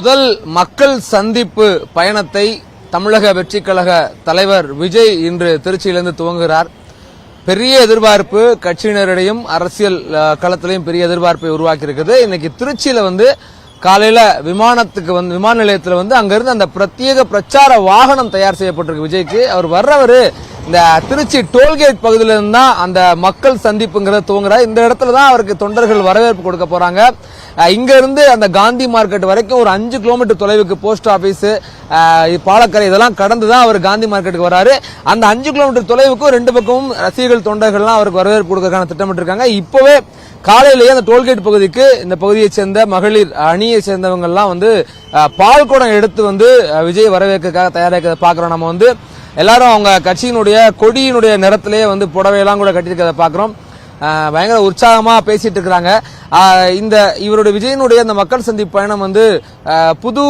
முதல் மக்கள் சந்திப்பு பயணத்தை தமிழக வெற்றிக் கழக தலைவர் விஜய் இன்று திருச்சியிலிருந்து துவங்குகிறார். பெரிய எதிர்பார்ப்பு கட்சியினரிடையும் அரசியல் களத்திலையும் பெரிய எதிர்பார்ப்பை உருவாக்கி இருக்குது. இன்னைக்கு திருச்சியில காலையில விமான நிலையத்தில் அங்கிருந்து அந்த பிரத்யேக பிரச்சார வாகனம் தயார் செய்யப்பட்டிருக்கு விஜய்க்கு. அவர் வர்றவரு இந்த திருச்சி டோல்கேட் பகுதியில இருந்து தான் அந்த மக்கள் சந்திப்புங்கிறத துவங்குறார். இந்த இடத்துல தான் அவருக்கு தொண்டர்கள் வரவேற்பு கொடுக்க போறாங்க. இங்க இருந்து அந்த காந்தி மார்க்கெட் வரைக்கும் ஒரு 5 கிலோமீட்டர் தொலைவுக்கு போஸ்ட் ஆபீஸ், பாலக்கரை இதெல்லாம் கடந்துதான் அவர் காந்தி மார்க்கெட்டுக்கு வராரு. அந்த 5 கிலோமீட்டர் தொலைவுக்கும் 2 பக்கமும் ரசிகர்கள் தொண்டர்கள்லாம் அவருக்கு வரவேற்பு கொடுக்கறதுக்கான திட்டமிட்டு இருக்காங்க. இப்பவே காலையிலேயே அந்த டோல்கேட் பகுதிக்கு இந்த பகுதியை சேர்ந்த மகளிர் அணியை சேர்ந்தவங்க எல்லாம் பால் குடம் எடுத்து விஜய் வரவேற்கிறதுக்காக தயாராக பாக்குறோம். நம்ம எல்லாரும் அவங்க கட்சியினுடைய கொடியினுடைய நிறத்திலேயே புடவையெல்லாம் கூட கட்டியிருக்கிறத பாக்குறோம். பயங்கர உற்சாகமா பேசிட்டு இருக்கிறாங்க. இவருடைய விஜயனுடைய அந்த மக்கள் சந்திப்பு பயணம் புது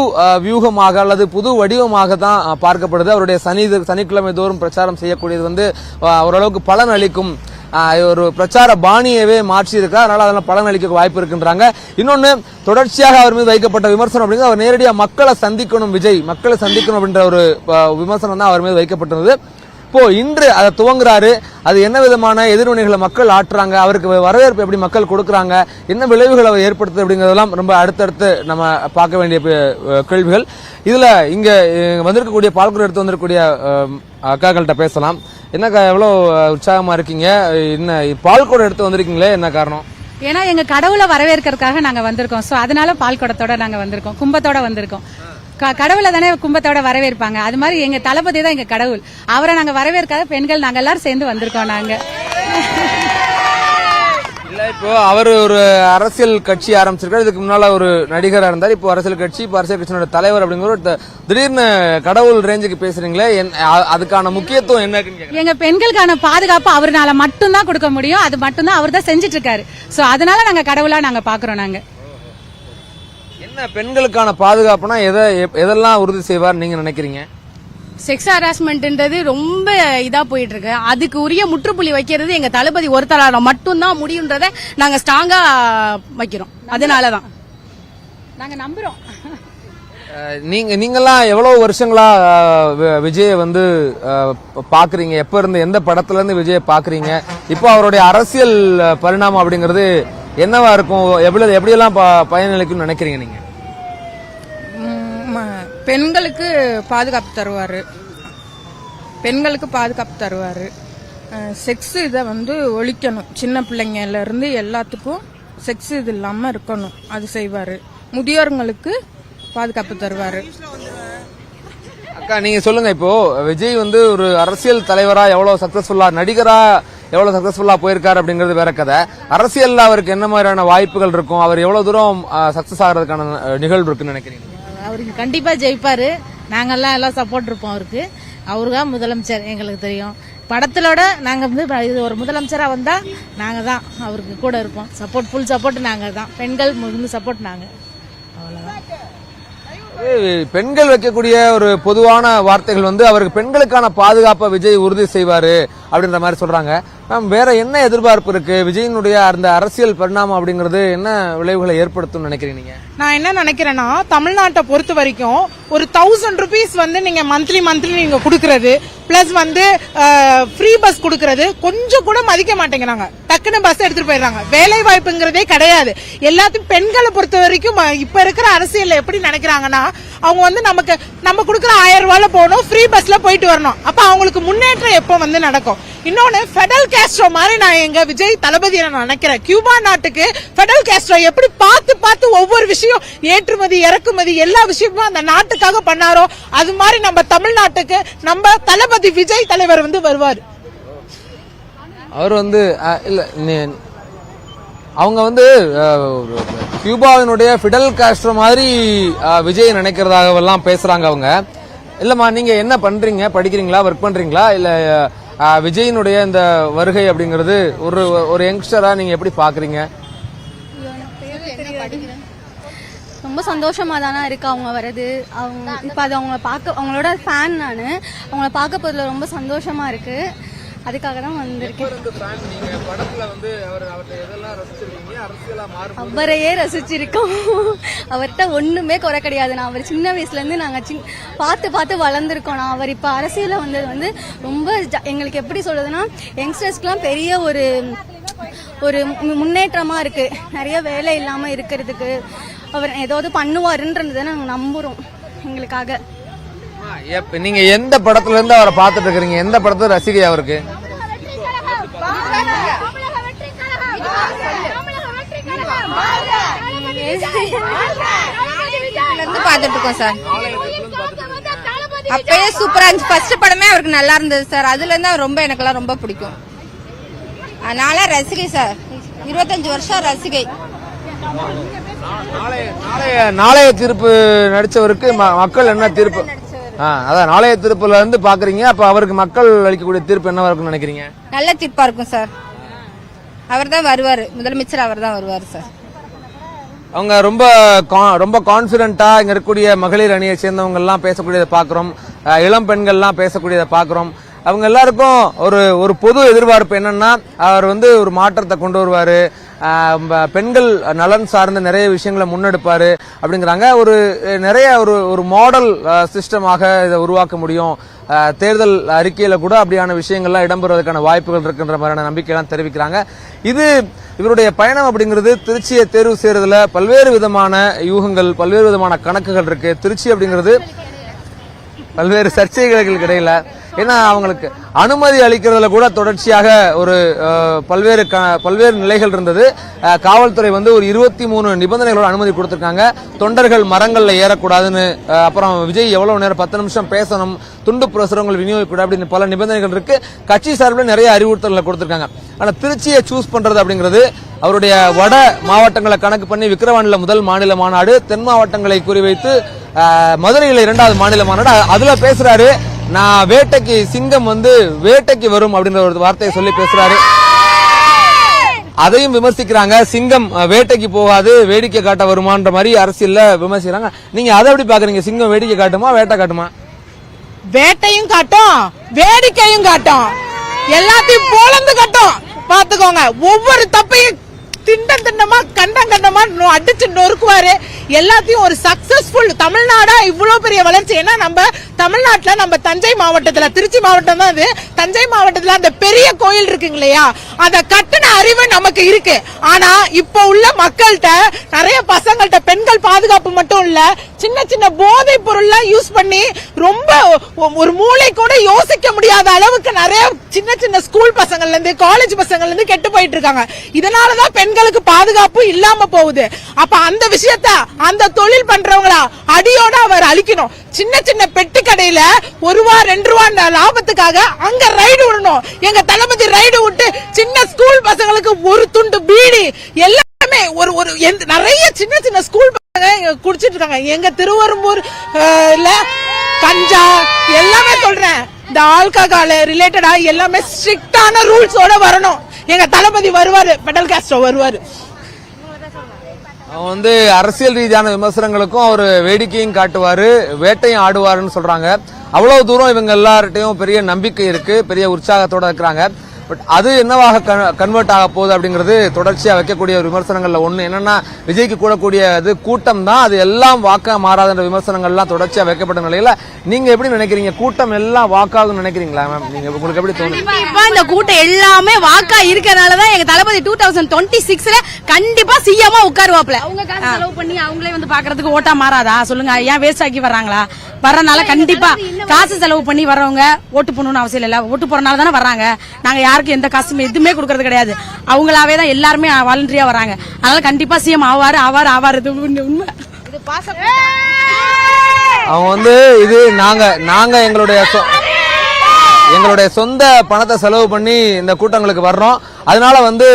வியூகமாக அல்லது புது வடிவமாக தான் பார்க்கப்படுது. அவருடைய சனிக்கிழமை தோறும் பிரச்சாரம் செய்யக்கூடியது ஓரளவுக்கு பலன் அளிக்கும் ஒரு பிரச்சார பாணியவே மாற்றி இருக்கிறார். அதனால அதெல்லாம் பலன் அளிக்க வாய்ப்பு இருக்குன்றாங்க. இன்னொன்னு, தொடர்ச்சியாக அவர் மீது வைக்கப்பட்ட விமர்சனம் அப்படிங்கிறது அவர் நேரடியாக மக்களை சந்திக்கணும், விஜய் மக்களை சந்திக்கணும் அப்படின்ற ஒரு விமர்சனம் தான் அவர் மீது வைக்கப்பட்டிருந்தது. இப்போ இன்று அதை துவங்குறாரு. அது என்ன விதமான எதிர்வினைகளை மக்கள் ஆற்றுறாங்க, அவருக்கு வரவேற்பு எப்படி மக்கள் கொடுக்கறாங்க, என்ன விளைவுகள் அவர் ஏற்படுத்துது அப்படிங்கறதெல்லாம் ரொம்ப அடுத்தடுத்து நம்ம பார்க்க வேண்டிய கேள்விகள். இதுல இங்க வந்திருக்கக்கூடிய பால்குடம் எடுத்து வந்திருக்கக்கூடிய அக்காக்கள்கிட்ட பேசலாம். என்னக்கா, எவ்வளவு உற்சாகமா இருக்கீங்க? என்ன பால்குடம் எடுத்து வந்திருக்கீங்களே, என்ன காரணம்? ஏன்னா எங்க கடவுளை வரவேற்கிறதுக்காக நாங்க வந்திருக்கோம். சோ அதனால பால்குடத்தோட நாங்க வந்திருக்கோம், கும்பத்தோட வந்திருக்கோம். கடவுளை தானே கும்பத்தோட வரவேற்பாங்க, அது மாதிரி எங்க தளபதி தான் எங்க கடவுள். அவரை நாங்க வரவேற்காத பெண்கள் நாங்க எல்லாரும் சேர்ந்து வந்திருக்கோம். நாங்க இல்ல, இப்போ அவர் ஒரு அரசியல் கட்சி ஆரம்பிச்சிருக்காரு. இதுக்கு முன்னால ஒரு நடிகரா இருந்தார். இப்போ அரசியல் கட்சி, இப்போ அரசியல் கட்சியோட தலைவர் அப்படிங்கிற திடீர்னு கடவுள் ரேஞ்சுக்கு பேசுறீங்களே, அதுக்கான முக்கியத்துவம் என்ன? எங்க பெண்களுக்கான பாதுகாப்பு அவர்னால மட்டும்தான் கொடுக்க முடியும். அது மட்டும்தான் அவர் தான் செஞ்சிட்டு இருக்காரு. சோ அதனால நாங்க கடவுளா நாங்க பாக்குறோம். நாங்க என்ன பெண்களுக்கான பாதுகாப்புனா எதெல்லாம் உறுதி செய்வார் நீங்க நினைக்கிறீங்க? செக்ஸ் ஹராஸ்மெண்ட்ன்றது ரொம்ப இதா போயிட்டு இருக்கு. அதுக்கு உரிய முற்றுப்புள்ளி வைக்கிறது எங்க தளபதி ஒருத்தரால மட்டும்தான் முடியும்ன்றத நாங்க ஸ்ட்ராங்கா வைக்கிறோம். அதனாலதான் நாங்க நம்புறோம். நீங்கெல்லாம் எவ்வளவு வருஷங்களா விஜய பாக்குறீங்க? எப்ப இருந்து, எந்த படத்துல இருந்து விஜய பாக்குறீங்க? இப்போ அவருடைய அரசியல் பரிணாமம் அப்படிங்கறது என்னவா இருக்கும்? எப்படியெல்லாம் பயனளிக்கும் நினைக்கிறீங்க நீங்க? பெண்களுக்கு பாதுகாப்பு தருவாரு, பெண்களுக்கு பாதுகாப்பு தருவாரு. செக்ஸ் இதை ஒழிக்கணும். சின்ன பிள்ளைங்கல இருந்து எல்லாத்துக்கும் செக்ஸ் இது இல்லாம இருக்கணும், அது செய்வாரு. முதியோர்களுக்கு பாதுகாப்பு தருவாரு. அக்கா, நீங்க சொல்லுங்க, இப்போ விஜய் ஒரு அரசியல் தலைவரா எவ்வளவு சக்சஸ்ஃபுல்லா, நடிகரா எவ்வளவு சக்சஸ்ஃபுல்லா போயிருக்காரு அப்படிங்கறது வேற கதை. அரசியல்ல அவருக்கு என்ன மாதிரியான வாய்ப்புகள் இருக்கும்? அவர் எவ்வளவு தூரம் சக்சஸ் ஆகிறதுக்கான நிகழ்வு இருக்குன்னு நினைக்கிறீங்க? அவருக்கு கண்டிப்பா ஜெயிப்பாரு. நாங்கெல்லாம் எல்லாம் சப்போர்ட் இருப்போம் அவருக்கு. அவருதான் முதலமைச்சர், எங்களுக்கு தெரியும். படத்திலோட நாங்க இது ஒரு முதலமைச்சரா வந்தா நாங்க தான் அவருக்கு கூட இருப்போம். சப்போர்ட், ஃபுல் சப்போர்ட் நாங்க தான். பெண்கள் சப்போர்ட் நாங்க. பெண்கள் வைக்கக்கூடிய ஒரு பொதுவான வார்த்தைகள் அவருக்கு பெண்களுக்கான பாதுகாப்பை விஜய் உறுதி செய்வாரு அப்படின்ற மாதிரி சொல்றாங்க. வேற என்ன எதிர்பார்ப்பு இருக்கு? விஜயினுடைய அந்த அரசியல் பரிணாமம் அப்படிங்கறது என்ன விளைவுகளை ஏற்படுத்தும் நினைக்கிறீங்க? நான் என்ன நினைக்கிறேன்னா, தமிழ்நாட்டை பொறுத்த வரைக்கும் ஒரு 1000 rupees நீங்க மந்த்லி நீங்க குடுக்கறது, பிளஸ் ஃப்ரீ பஸ் குடுக்கறது கொஞ்சம் கூட மதிக்க மாட்டேங்கிறாங்க. டக்குன்னு பஸ் எடுத்துட்டு போயிடுறாங்க. வேலை வாய்ப்புங்கிறதே கிடையாது. எல்லாத்தையும் பெண்களை பொறுத்த வரைக்கும் இப்ப இருக்கிற அரசியல் எப்படி நினைக்கிறாங்கன்னா, அவங்க நமக்கு நம்ம குடுக்கற 1000 ரூபாய்ல போகணும், ஃப்ரீ பஸ்ல போயிட்டு வரணும். அப்ப அவங்களுக்கு முன்னேற்றம் எப்ப நடக்கும்? இன்னொன்னு, ஃபெடரல் கேஸ்ட்ரோ மாதிரி நான் எங்க விஜய் தளபதியை நான் நினைக்கிறேன். கியூபா நாட்டுக்கு ஃபெடரல் கேஸ்ட்ரோ எப்படி பார்த்து ஒவ்வொரு விஷயம், ஏற்றுமதி இறக்குமதி எல்லா விஷயமும் அந்த நாட்டுக்காக பண்ணாரோ, அது மாதிரி நம்ம தமிழ்நாட்டுக்கு நம்ம தளபதி விஜய் தலைவர் வருவார். அவர் இல்ல, அவங்க கியூபாவினுடைய ஃபிடல் காஸ்ட்ரோ மாதிரி விஜய் நினைக்கிறதாகவெல்லாம் பேசுறாங்க அவங்க. இல்லம்மா, நீங்க என்ன பண்றீங்க? படிக்கிறீங்களா, ஒர்க் பண்றீங்களா? இல்ல விஜயினுடைய இந்த வருகை அப்படிங்கறது ஒரு யங்ஸ்டரா நீங்க எப்படி பாக்குறீங்க? ரொம்ப சந்தோஷமா தானே இருக்கு அவங்க வரது. அவங்க இப்ப அது அவங்கள பார்க்க, அவங்களோட ஃபேன் நானு, அவங்கள பார்க்க போறதுல ரொம்ப சந்தோஷமா இருக்கு. அதுக்காக தான் வந்திருக்கேன். நீங்க படத்துல வந்து அவர்கிட்ட எதெல்லாம் ரசிச்சிருக்கீங்க, அரசியலா மாறும் அவரையே ரசிச்சிருக்கோம். அவர்கிட்ட ஒண்ணுமே குறை கிடையாது. நான் அவர் சின்ன வயசுல இருந்து நாங்க பார்த்து பார்த்து வளர்ந்துருக்கோம். நான் அவர் இப்ப அரசியல வந்தது வந்து ரொம்ப எங்களுக்கு எப்படி சொல்றதுன்னா, யங்ஸ்டர்ஸ்க்குலாம் பெரிய ஒரு முன்னேற்றமா இருக்கு. நிறைய வேலை இல்லாம இருக்கிறதுக்கு அவர் ஏதாவது பண்ணுவாருன்றதை நாங்க நம்புறோம் எங்களுக்காக. நீங்க எந்த படத்துல இருந்து அவரை பார்த்துட்டு இருக்கீங்க, எந்த படத்துல ரசிகை அவருக்கு? பாத்துட்டு இருக்கோம் சார். அப்பயே சூப்பரா இருந்துச்சு. ஃபர்ஸ்ட் படமே அவருக்கு நல்லா இருந்தது சார். அதுல இருந்து அவர் ரொம்ப எனக்கெல்லாம் ரொம்ப பிடிக்கும். அதனால ரசிகை சார். 25 வருஷம் ரசிகை. நாளைய தீர்ப்பு நடிச்சவருக்கு மக்கள் என்ன தீர்ப்பு? அதான் நாளைய தீர்ப்புல இருந்து பாக்குறீங்க. அப்ப அவருக்கு மக்கள் அளிக்கக்கூடிய தீர்ப்பு என்னவா இருக்கும்னு நினைக்கிறீங்க? நல்ல தீர்ப்பா இருக்கும் சார். அவர் தான் வருவாரு, முதலமைச்சர் அவர் தான் வருவாரு சார். அவங்க ரொம்ப கான்பிடென்ட்டா இங்க இருக்கக்கூடிய மகளிர் அணியை சேர்ந்தவங்க எல்லாம் பேசக்கூடியதை பாக்குறோம். இளம் பெண்கள் எல்லாம் பேசக்கூடியதை பாக்குறோம். அவங்க எல்லாருக்கும் ஒரு பொது எதிர்பார்ப்பு என்னன்னா, அவர் வந்து ஒரு மாற்றத்தை கொண்டு வருவாரு, பெண்கள் நலன் சார்ந்த நிறைய விஷயங்களை முன்னெடுப்பாரு அப்படிங்கிறாங்க. நிறைய ஒரு மாடல் சிஸ்டமாக இதை உருவாக்க முடியும். தேர்தல் அறிக்கையில கூட அப்படியான விஷயங்கள்லாம் இடம்பெறுவதற்கான வாய்ப்புகள் இருக்குன்ற மாதிரியான நம்பிக்கையெல்லாம் தெரிவிக்கிறாங்க. இவருடைய பயணம் அப்படிங்கிறது திருச்சியை தேர்வு செய்யறதுல பல்வேறு விதமான யூகங்கள், பல்வேறு விதமான கணக்குகள் இருக்கு. திருச்சி அப்படிங்கிறது பல்வேறு சர்ச்சைகளுக்கு இடையில, ஏன்னா அவங்களுக்கு அனுமதி அளிக்கிறதுல கூட தொடர்ச்சியாக பல்வேறு நிலைகள் இருந்தது. காவல்துறை வந்து ஒரு 23 நிபந்தனைகளோட அனுமதி கொடுத்திருக்காங்க. தொண்டர்கள் மரங்கள்ல ஏறக்கூடாதுன்னு, அப்புறம் விஜய் எவ்வளவு நேரம் 10 நிமிஷம் பேசணும், துண்டு பிரசுரங்கள் விநியோகிக்கூடாது அப்படின்னு பல நிபந்தனைகள் இருக்கு. கட்சி சார்பில் நிறைய அறிவுறுத்தல்களை கொடுத்திருக்காங்க. ஆனா திருச்சியை சூஸ் பண்றது அப்படிங்கிறது அவருடைய வட மாவட்டங்களை கணக்கு பண்ணி விக்கிரவாண்டில முதல் மாநில மாநாடு, தென் மாவட்டங்களை குறிவைத்து மதுரையில 2வது மாநில மாநாடு. அதுல பேசுறாரு, நான் வேட்டைக்கு சிங்கம் வந்து வேட்டைக்கு வரும் அப்படின்ற ஒரு வார்த்தையை சொல்லி பேசுறாரு. அதையும் விமர்சிக்கிறாங்க. சிங்கம் வேட்டைக்கு போகாது, வேடிக்கை காட்ட வருமான்ற மாதிரி அரசியல்ல விமர்சிக்கிறாங்க. நீங்க அதை எப்படி பாக்குறீங்க? சிங்கம் வேடிக்கை காட்டுமா, வேட்டை காட்டுமா? வேட்டையும் காட்டும், வேடிக்கையும் காட்டும், எல்லாத்தையும் போலந்து காட்டும். பாத்துக்கோங்க, ஒவ்வொரு தப்பையும் திண்டமா கண்டமா அடிச்சு நொறுக்குவாரு. எல்லாத்தையும் ஒரு சக்சஸ்ஃபுல் தமிழ்நாடா இவ்வளவு பெரிய வளர்ச்சி. ஏன்னா நம்ம தமிழ்நாட்டுல, நம்ம தஞ்சை மாவட்டத்துல, திருச்சி மாவட்டம் தான் இது, தஞ்சை மாவட்டத்துல அந்த பெரிய கோயில் இருக்குங்க இல்லையா, அத கட்டின அறிவு நமக்கு இருக்கு. ஆனா இப்ப உள்ள மக்கள்கிட்ட, நிறைய பசங்கள்ட்ட பெண்கள் பாதுகாப்பு மட்டும் இல்ல, சின்ன சின்ன போதை பொருள்லாம் யூஸ் பண்ணி ரொம்ப ஒரு மூளை கூட யோசிக்க முடியாத அளவுக்கு நிறைய சின்ன ஸ்கூல் பசங்கள்ல இருந்து காலேஜ் பசங்கள்ல இருந்து கெட்டு போயிட்டு இருக்காங்க. இதனாலதான் பெண்களுக்கு பாதுகாப்பு இல்லாம போகுது. அப்ப அந்த விஷயத்த அந்த தொழில் பண்றவங்களா அடியோட அவர் அழிக்கணும். சின்ன பெட்டி கடையில ₹1 ₹2 லாபத்துக்காக அங்க ரைடு விடணும். எங்க தளபதி ரைடு விட்டு சின்ன ஸ்கூல் பசங்களுக்கு ஒரு துண்டு பீடி எல்லாமே நிறைய சின்ன ஸ்கூல் பசங்க குடிச்சிட்டு இருக்காங்க. எங்க திருவெரும்பூர் கஞ்சா எல்லாமே சொல்றேன், இந்த ஆல்கஹால் ரிலேட்டடா எல்லாமே ஸ்ட்ரிக்டான ரூல்ஸோட வரணும். எங்க தளபதி வருவாரு, பெடல் காஸ்ட்ரோ வருவாரு. அவன் வந்து அரசியல் ரீதியான விமர்சனங்களுக்கும் அவர் வேடிக்கையும் காட்டுவாரு, வேட்டையும் ஆடுவாருன்னு சொல்றாங்க. அவ்வளவு தூரம் இவங்க எல்லார்ட்டையும் பெரிய நம்பிக்கை இருக்கு, பெரிய உற்சாகத்தோட இருக்கிறாங்க. பட் அது என்னவாக கன்வெர்ட் ஆக போகுது அப்படிங்கிறது தொடர்ச்சியா வைக்கக்கூடிய ஒரு விமர்சனங்கள்ல ஒண்ணு என்னன்னா, விஜய்க்கு கூடக்கூடிய கூட்டம் தான் அது எல்லாம் வாக்கா மாறாத விமர்சனங்கள்லாம் தொடர்ச்சியா வைக்கப்பட்ட நிலையில நீங்க எப்படி நினைக்கிறீங்க? கூட்டம் எல்லாம் வாக்காகும் நினைக்கிறீங்களா மேம்? நீங்க உங்களுக்கு எப்படி தோணுது? கண்டிப்பா இந்த கூட்டம் எல்லாமே வாக்கா இருக்கறனாலதான் எங்க தளபதி 2026ல கண்டிப்பா சிஎம்மா உட்காருவாப்ல. அவங்க காசு செலவு பண்ணி அவங்களே வந்து பாக்குறதுக்கு ஓட்டா மாறாதா சொல்லுங்க? ஏன் வேஸ்ட் ஆக்கி வர்றாங்களா? வர்றதுனால கண்டிப்பா காசு செலவு பண்ணி வர்றவங்க ஓட்டு பண்ணணும்னு அவசியம் இல்ல. ஓட்டு போறனால தானே வர்றாங்க. நாங்க யாருக்கும் எந்த காசுமே எதுவுமே கொடுக்கறது கிடையாது. அவங்களாவே தான் எல்லாருமே வாலண்டரியா வர்றாங்க. அதனால கண்டிப்பா சிஎம் ஆவாரு. உண்மை. அவங்க வந்து இது நாங்க எங்களுடைய சொந்த பணத்தை செலவு பண்ணி இந்த கூட்டங்களுக்கு வர்றோம். அதனால வந்து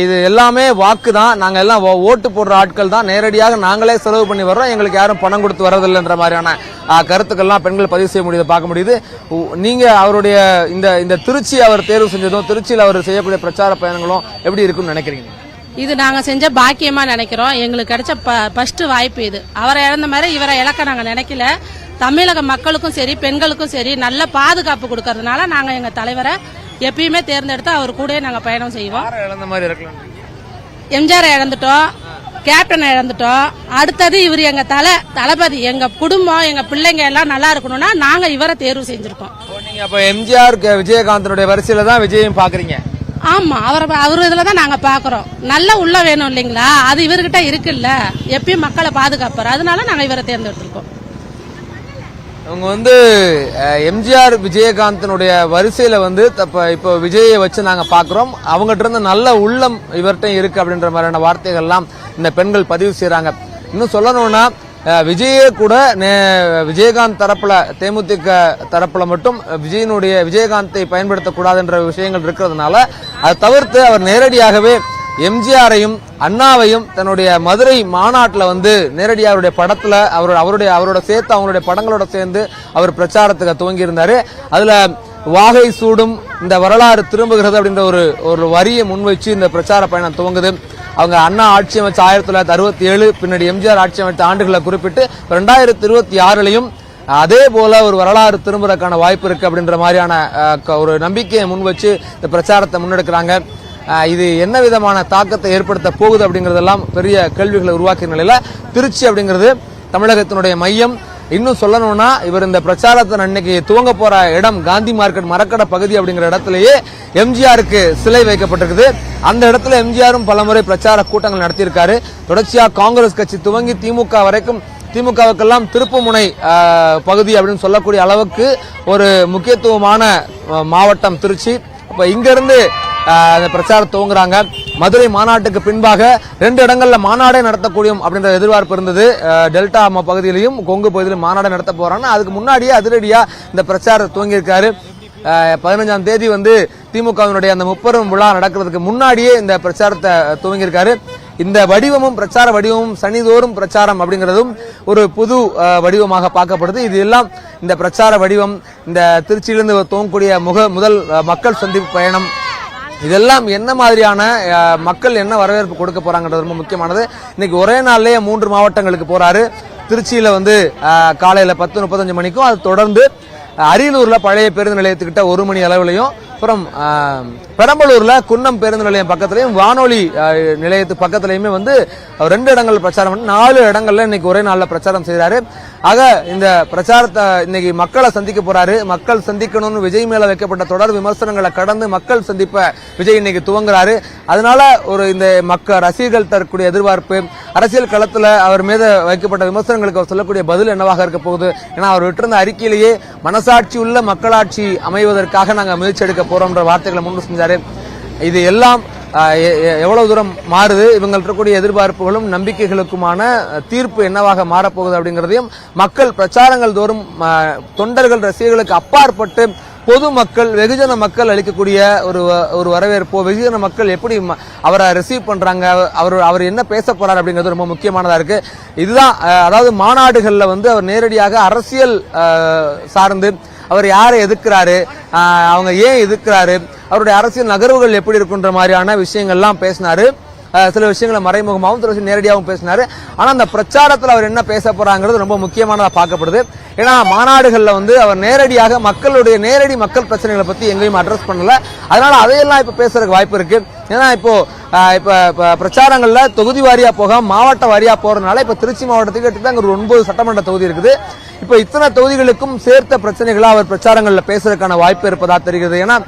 இது எல்லாமே வாக்கு தான். நாங்க எல்லாம் ஓட்டு போடுற ஆட்கள் தான். நேரடியாக நாங்களே செலவு பண்ணி வர்றோம். எங்களுக்கு யாரும் பணம் கொடுத்து வரதில்லைன்ற மாதிரியான கருத்துக்கள்லாம் பெண்கள் பதிவு செய்ய முடியுது, பார்க்க முடியுது. நீங்க அவருடைய இந்த திருச்சி அவர் தேர்வு செஞ்சதும், திருச்சியில் அவர் செய்யக்கூடிய பிரச்சார பயணங்களும் எப்படி இருக்குன்னு நினைக்கிறீங்க? இது நாங்க செஞ்ச பாக்கியமா நினைக்கிறோம். எங்களுக்கு கிடைச்ச ஃபர்ஸ்ட் வாய்ப்பு இது. அவரை இழந்த மாதிரி இவரை இழக்க நாங்க நினைக்கல. தமிழக மக்களுக்கும் சரி, பெண்களுக்கும் சரி நல்ல பாதுகாப்பு கொடுக்கறதுனால நாங்க எங்க தலைவரை எப்பயுமே தேர்ந்தெடுத்து அவர் கூடயே நாங்க பயணம் செய்வோம். யாரை இழந்த மாதிரி இருக்கலாம்? எம்ஜிஆர் இழந்துட்டோம், கேப்டன் இழந்துட்டோம். அடுத்தது இவர் எங்க தளபதி, எங்க குடும்பம், எங்க பிள்ளைங்க எல்லாம் நல்லா இருக்கணும்னா நாங்க இவரை தேர்வு செஞ்சிருக்கோம். நீங்க அப்ப எம்ஜிஆர் விஜயகாந்தனுடைய வரிசையில தான் விஜயம் பாக்குறீங்க? ஆமா, அவர் இதுலதான் நாங்க பாக்குறோம். நல்ல உள்ள வேணும் இல்லைங்களா, அது இவர்கிட்ட இருக்குல்ல, எப்பயும் மக்களை பாதுகாப்பாரு, அதனால நாங்க இவரை தேர்ந்தெடுத்திருக்கோம். அவங்க வந்து எம்ஜிஆர் விஜயகாந்தனுடைய வரிசையில வந்து இப்போ விஜயை வச்சு நாங்க பாக்குறோம், அவங்ககிட்ட இருந்து நல்ல உள்ளம் இவர்கிட்ட இருக்கு அப்படின்ற மாதிரியான வார்த்தைகள்லாம் இந்த பெண்கள் பதிவு செய்யறாங்க. இன்னும் சொல்லணும்னா விஜயே கூட விஜயகாந்த் தரப்புல, தேமுதிக தரப்புல மட்டும் விஜயகாந்தை பயன்படுத்தக்கூடாதுன்ற விஷயங்கள் இருக்கிறதுனால அதை தவிர்த்து அவர் நேரடியாகவே எம்ஜிஆரையும் அண்ணாவையும் தன்னுடைய மதுரை மாநாட்டில் வந்து நேரடியாக அவருடைய படத்துல அவரோட சேர்த்து அவங்களுடைய படங்களோட சேர்ந்து அவர் பிரச்சாரத்துக்கு துவங்கி இருந்தாரு. அதுல வாகை சூடும் இந்த வரலாறு திரும்புகிறது அப்படின்ற ஒரு வரியை முன்வச்சு இந்த பிரச்சார பயணம் துவங்குது. அவங்க அண்ணா ஆட்சி அமைச்ச 1967, பின்னாடி எம்ஜிஆர் ஆட்சி அமைச்ச ஆண்டுகளை குறிப்பிட்டு 2026 அதே போல ஒரு வரலாறு திரும்புறதுக்கான வாய்ப்பு இருக்கு அப்படின்ற மாதிரியான ஒரு நம்பிக்கையை முன் வச்சு இந்த பிரச்சாரத்தை முன்னெடுக்கிறாங்க. இது என்ன விதமான தாக்கத்தை ஏற்படுத்த போகுது அப்படிங்கறதெல்லாம் பெரிய கேள்விகளை உருவாக்கிய நிலையில திருச்சி அப்படிங்கிறது தமிழகத்தினுடைய மையம். இன்னும் சொல்லணும்னா இவர் இந்த பிரச்சாரத்தை அன்னைக்கு துவங்க போற இடம் காந்தி மார்க்கெட் மரக்கடை பகுதி அப்படிங்கிற இடத்திலேயே எம்ஜிஆருக்கு சிலை வைக்கப்பட்டிருக்குது. அந்த இடத்துல எம்ஜிஆரும் பலமுறை பிரச்சார கூட்டங்கள் நடத்தியிருக்காரு. தொடர்ச்சியா காங்கிரஸ் கட்சி துவங்கி திமுக வரைக்கும், திமுகவுக்கெல்லாம் திருப்புமுனை பகுதி அப்படின்னு சொல்லக்கூடிய அளவுக்கு ஒரு முக்கியத்துவமான மாவட்டம் திருச்சி. இப்ப இங்க இருந்து அந்த பிரச்சாரம் துவங்குறாங்க. மதுரை மாநாட்டுக்கு பின்பாக 2 இடங்கள்ல மாநாடே நடத்தக்கூடிய அப்படின்ற எதிர்பார்ப்பு இருந்தது. டெல்டா பகுதியிலையும் கொங்கு பகுதியிலும் மாநாடு நடத்த போறாங்க. அதுக்கு முன்னாடியே அதிரடியா இந்த பிரச்சாரம் துவங்கி இருக்காரு. 15ஆம் தேதி வந்து திமுகவினுடைய அந்த 30 விழா நடக்கிறதுக்கு முன்னாடியே இந்த பிரச்சாரத்தை துவங்கி இருக்காரு. இந்த வடிவமும் பிரச்சார வடிவமும் சனிதோறும் பிரச்சாரம் அப்படிங்கிறதும் ஒரு புது வடிவமாக பார்க்கப்படுது. இது எல்லாம் இந்த பிரச்சார வடிவம், இந்த திருச்சியிலிருந்து துவங்கக்கூடிய முதல் மக்கள் சந்திப்பு பயணம், இதெல்லாம் என்ன மாதிரியான மக்கள் என்ன வரவேற்பு கொடுக்க போறாங்கன்றது ரொம்ப முக்கியமானது. இன்னைக்கு ஒரே நாள்லயே 3 மாவட்டங்களுக்கு போறாரு. திருச்சியில வந்து காலையில 10:35 மணிக்கும், அது தொடர்ந்து அரியலூர்ல பழைய பேருந்து நிலையத்துக்கிட்ட 1 மணி அளவுலையும், அப்புறம் பெரம்பலூர்ல குன்னம் பேருந்து நிலையம் பக்கத்திலையும், வானொலி நிலையத்து பக்கத்திலையுமே வந்து 2 இடங்கள் பிரச்சாரம் பண்ணி 4 இடங்கள்ல இன்னைக்கு ஒரே நாள்ல பிரச்சாரம் செய்யறாரு. ஆக இந்த பிரச்சாரத்தை இன்னைக்கு மக்களை சந்திக்க போறாரு. மக்கள் சந்திக்கணும்னு விஜய் மேல வைக்கப்பட்ட தொடர் விமர்சனங்களை கடந்து மக்கள் சந்திப்ப விஜய் இன்னைக்கு துவங்குறாரு. அதனால இந்த ரசிகர்கள் தரக்கூடிய எதிர்பார்ப்பு, அரசியல் களத்துல அவர் மீது வைக்கப்பட்ட விமர்சனங்களுக்கு அவர் சொல்லக்கூடிய பதில் என்னவாக இருக்க போகுது? ஏன்னா அவர் விட்டிருந்த அறிக்கையிலேயே மனசாட்சி உள்ள மக்களாட்சி அமைவதற்காக நாங்க முயற்சி எடுக்க போறோம்ன்ற வார்த்தைகளை முன்பு செஞ்சாரு. இது எல்லாம் எவ்வளவு தூரம் மாறுது, இவங்க இருக்கக்கூடிய எதிர்பார்ப்புகளும் நம்பிக்கைகளுக்குமான தீர்ப்பு என்னவாக மாறப்போகுது அப்படிங்கறதையும் மக்கள் பிரச்சாரங்கள் தோறும் தொண்டர்கள் ரசிகர்களுக்கு அப்பாற்பட்டு பொதுமக்கள், வெகுஜன மக்கள் அளிக்கக்கூடிய ஒரு வரவேற்போ, வெகுஜன மக்கள் எப்படி அவரை ரிசீவ் பண்றாங்க, அவர் என்ன பேச போறாரு அப்படிங்கிறது ரொம்ப முக்கியமானதா இருக்கு. இதுதான் அதாவது மாநாடுகள்ல வந்து அவர் நேரடியாக அரசியல் சார்ந்து அவர் யாரை எதிர்க்கிறாரு, அவங்க ஏன் எதிர்க்கிறாரு, அவருடைய அரசியல் நகர்வுகள் எப்படி இருக்குன்ற மாதிரியான விஷயங்கள்லாம் பேசினாரு. சில விஷயங்களை மறைமுகமாகவும் சில விஷயம் நேரடியாகவும் பேசினாரு. ஆனா அந்த பிரச்சாரத்தில் அவர் என்ன பேச போறாங்கிறது ரொம்ப முக்கியமானதா பார்க்கப்படுது. ஏன்னா மாநாடுகள்ல வந்து அவர் நேரடியாக மக்களுடைய மக்கள் பிரச்சனைகளை பத்தி எங்கேயும் அட்ரஸ் பண்ணல. அதனால அதையெல்லாம் இப்ப பேசுறதுக்கு வாய்ப்பு இருக்கு. ஏன்னா இப்போ பிரச்சாரங்கள்ல தொகுதி வாரியா போகாம மாவட்ட வாரியா போறதுனால இப்ப திருச்சி மாவட்டத்துக்கு கிட்டத்தட்ட ஒரு 9 சட்டமன்ற தொகுதி இருக்குது. இப்ப இத்தனை தொகுதிகளுக்கும் சேர்த்த பிரச்சனைகளா அவர் பிரச்சாரங்கள்ல பேசுறதுக்கான வாய்ப்பு இருப்பதா தெரிகிறது. ஏன்னா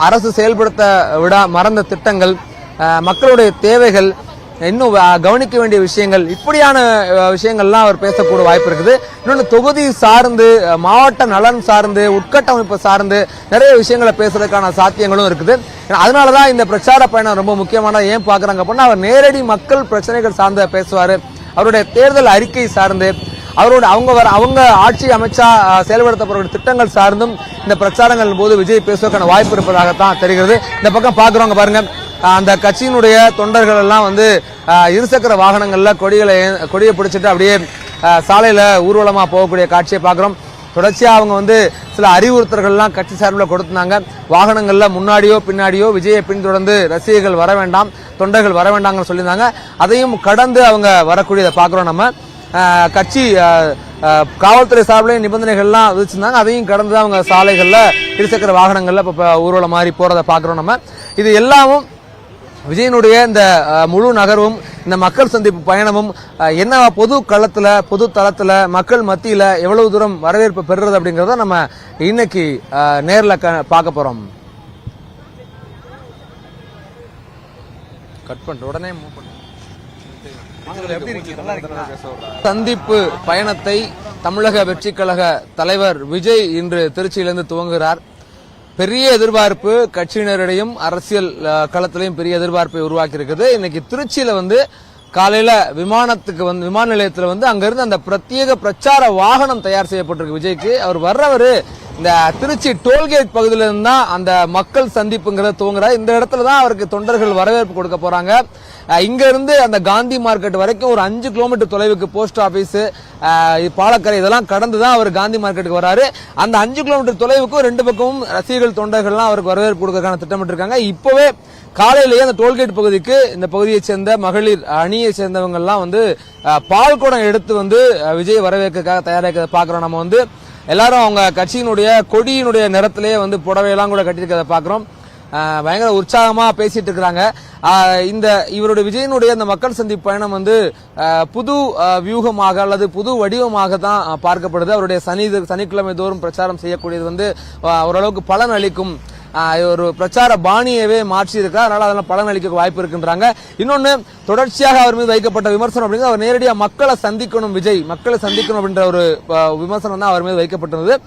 அரசு செயல்படுத்த மறந்த திட்டங்கள், மக்களுடைய தேவைகள், இன்னும் கவனிக்க வேண்டிய விஷயங்கள், இப்படியான விஷயங்கள்லாம் அவர் பேசக்கூடிய வாய்ப்பு இருக்குது. இன்னொன்னு தொகுதி சார்ந்து, மாவட்ட நலன் சார்ந்து, உட்கட்டமைப்பு சார்ந்து நிறைய விஷயங்களை பேசுறதுக்கான சாத்தியங்களும் இருக்குது. அதனாலதான் இந்த பிரச்சார பயணம் ரொம்ப முக்கியமான. ஏன் பாக்குறாங்க அப்படின்னா அவர் நேரடி மக்கள் பிரச்சனைகள் சார்ந்து பேசுவாரு. அவருடைய தேர்தல் அறிக்கை சார்ந்து, அவங்க ஆட்சி அமைச்சா செயல்படுத்தப்பட்ட திட்டங்கள் சார்ந்தும் இந்த பிரச்சாரங்கள் போது விஜய் பேசுவதற்கான வாய்ப்பு இருப்பதாகத்தான் தெரிகிறது. இந்த பக்கம் பாக்குறவங்க பாருங்க, அந்த கட்சியினுடைய தொண்டர்கள் எல்லாம் வந்து இருசக்கர வாகனங்கள்ல கொடியை பிடிச்சிட்டு அப்படியே சாலையில ஊர்வலமா போகக்கூடிய காட்சியை பாக்குறோம். தொடர்ச்சியா அவங்க வந்து சில அறிவுறுத்தல்கள்லாம் கட்சி சார்பில் கொடுத்தாங்க. வாகனங்கள்ல முன்னாடியோ பின்னாடியோ விஜயை பின்தொடர்ந்து ரசிகர்கள் வர வேண்டாம், தொண்டர்கள் வர வேண்டாம்னு சொல்லியிருந்தாங்க. அதையும் கடந்து அவங்க வரக்கூடியதை பாக்குறோம். நம்ம கட்சி காவல்துறை சார்பிலையும் நிபந்தனைகள்லாம் விதிச்சிருந்தாங்க. அதையும் கடந்து தான் அவங்க சாலைகள்ல இருசக்கர வாகனங்கள்ல இப்ப ஊர்வலம் மாதிரி போறதை பாக்குறோம். நம்ம இது எல்லாமும் விஜயனுடைய இந்த முழு நகர்வும் இந்த மக்கள் சந்திப்பு பயணமும் என்ன பொது களத்துல பொது தளத்துல மக்கள் மத்தியில எவ்வளவு தூரம் வரவேற்பு பெறுறது அப்படிங்கறத நம்ம இன்னைக்கு நேர்ல பார்க்க போறோம். கட் பண்ணிட்டு உடனே மூவ் பண்ணு. சந்திப்பு பயணத்தை தமிழக வெற்றி கழக தலைவர் விஜய் இன்று திருச்சியிலிருந்து துவங்குகிறார். பெரிய எதிர்பார்ப்பு கட்சியினரிடையும் அரசியல் களத்திலையும் பெரிய எதிர்பார்ப்பை உருவாக்கி இருக்குது. இன்னைக்கு திருச்சியில காலையில விமான நிலையத்தில் அங்கிருந்து அந்த பிரத்யேக பிரச்சார வாகனம் தயார் செய்யப்பட்டிருக்கு விஜய்க்கு. அவர் வர்றவரு இந்த திருச்சி டோல்கேட் பகுதியில இருந்தா அந்த மக்கள் சந்திப்புங்கிறத துவங்குறாரு. இந்த இடத்துல தான் அவருக்கு தொண்டர்கள் வரவேற்பு கொடுக்க போறாங்க. இங்க இருந்து அந்த காந்தி மார்க்கெட் வரைக்கும் ஒரு 5 கிலோமீட்டர் தொலைவுக்கு போஸ்ட் ஆபீஸ், பாலக்கரை இதெல்லாம் கடந்துதான் அவர் காந்தி மார்க்கெட்டுக்கு வராரு. அந்த 5 கிலோமீட்டர் தொலைவுக்கும் 2 பக்கமும் ரசிகர்கள் தொண்டர்கள்லாம் அவருக்கு வரவேற்பு கொடுக்கறதுக்கான திட்டமிட்டு இருக்காங்க. இப்பவே காலையிலேயே அந்த டோல்கேட் பகுதிக்கு இந்த பகுதியை சேர்ந்த மகளிர் அணியை சேர்ந்தவங்க எல்லாம் பால் குடம் எடுத்து விஜய் வரவேற்கிறதுக்காக தயாராக பாக்குறோம். நம்ம எல்லாரும் அவங்க கட்சியினுடைய கொடியினுடைய நிறத்திலேயே புடவையெல்லாம் கூட கட்டியிருக்கிறத பாக்குறோம். பயங்கர உற்சாகமா பேசிட்டு இருக்காங்க. இந்த இவருடைய விஜயனுடைய இந்த மக்கள் சந்திப்பு பயணம் புது வியூகமாக அல்லது புது வடிவமாக தான் பார்க்கப்படுது. அவருடைய சனிக்கிழமை தோறும் பிரச்சாரம் செய்யக்கூடியது ஓரளவுக்கு பலன் அளிக்கும் ஒரு பிரச்சார பாணியவே மாற்றி இருக்கா. அதனால அதெல்லாம் பலன் அளிக்க வாய்ப்பு இருக்குன்றாங்க. இன்னொன்னு, தொடர்ச்சியாக அவர் மீது வைக்கப்பட்ட விமர்சனம் அப்படிங்கிறது அவர் நேரடியா மக்களை சந்திக்கணும், விஜய் மக்களை சந்திக்கணும் அப்படின்ற ஒரு விமர்சனம் தான் அவர் மீது வைக்கப்பட்டிருந்தது.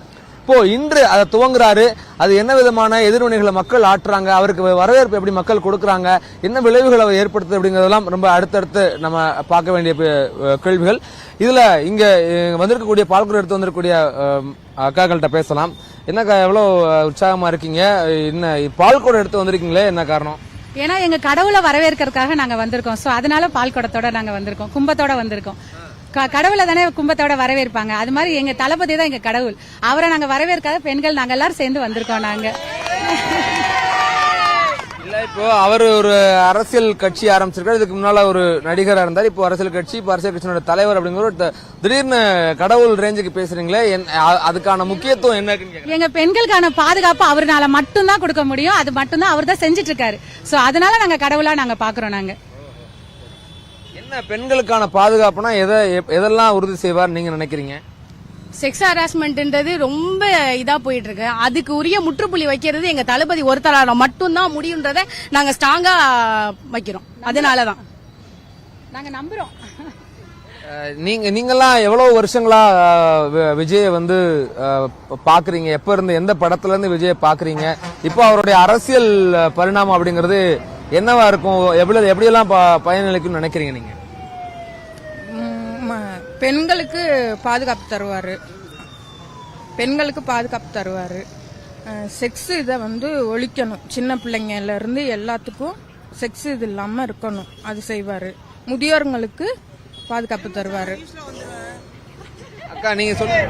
இப்போ இன்று அதை துவங்குறாரு. அது என்ன விதமான எதிர்வினைகளை மக்கள் ஆற்றுறாங்க, அவருக்கு வரவேற்பு எப்படி மக்கள் கொடுக்கறாங்க, என்ன விளைவுகளை அவர் ஏற்படுத்துது அப்படிங்கறதெல்லாம் ரொம்ப அடுத்தடுத்து நம்ம பார்க்க வேண்டிய கேள்விகள். இதுல இங்க வந்திருக்கக்கூடிய பால்குடம் எடுத்து வந்திருக்கக்கூடிய அக்காக்கள்கிட்ட பேசலாம். என்னக்கா எவ்வளவு உற்சாகமா இருக்கீங்க? என்ன பால்குடம் எடுத்து வந்திருக்கீங்களே, என்ன காரணம்? ஏன்னா எங்க கடவுளை வரவேற்கிறதுக்காக நாங்க வந்திருக்கோம். சோ அதனால பால்குடத்தோட நாங்க வந்திருக்கோம், கும்பத்தோட வந்திருக்கோம். கடவுளை தானே கும்பத்தோட வரவேற்பாங்க. அது மாதிரி எங்க தளபதி தான் எங்க கடவுள். அவரை நாங்க வரவேற்காத பெண்கள் நாங்க எல்லாரும் சேர்ந்து வந்திருக்கோம். நாங்க இப்போ அவர் ஒரு அரசியல் கட்சி ஆரம்பிச்சிருக்காரு. இதுக்கு முன்னால ஒரு நடிகரா இருந்தார். இப்போ அரசியல் கட்சி, இப்போ அரசியல் கட்சியோட தலைவர் அப்படிங்கிற திடீர்னு கடவுள் ரேஞ்சுக்கு பேசுறீங்களே, அதுக்கான முக்கியத்துவம் என்ன? எங்க பெண்களுக்கான பாதுகாப்பு அவர்னால மட்டும்தான் கொடுக்க முடியும். அது மட்டும்தான் அவர் தான் செஞ்சிட்டு இருக்காரு. சோ அதனால நாங்க கடவுளா நாங்க பாக்குறோம். நாங்க என்ன பெண்களுக்கான பாதுகாப்புனா எதெல்லாம் உறுதி செய்வார் நீங்க நினைக்கிறீங்க? செக்ஸ் ஹராஸ்மெண்ட்ன்றது ரொம்ப இதா போயிட்டு இருக்கு. அதுக்கு உரிய முற்றுப்புள்ளி வைக்கிறது எங்க தளபதி ஒருத்தரால மட்டும்தான் முடியுன்றதை நாங்க ஸ்ட்ராங்கா வைக்கிறோம். அதனாலதான் நாங்க நம்புறோம். நீங்கெல்லாம் எவ்வளவு வருஷங்களா விஜய பாக்குறீங்க? எப்ப இருந்து, எந்த படத்துல இருந்து விஜய பாக்குறீங்க? இப்போ அவருடைய அரசியல் பரிணாமம் அப்படிங்கறது என்னவா இருக்கும்? எப்படியெல்லாம் பயனளிக்கும் நினைக்கிறீங்க நீங்க? பெண்களுக்கு பாதுகாப்பு தருவாரு, பெண்களுக்கு பாதுகாப்பு தருவாரு. செக்ஸ் இதை ஒழிக்கணும். சின்ன பிள்ளைங்கல இருந்து எல்லாத்துக்கும் செக்ஸ் இது இல்லாம இருக்கணும், அது செய்வாரு. முதியோர்களுக்கு பாதுகாப்பு தருவாரு. அக்கா நீங்க சொல்லுங்க.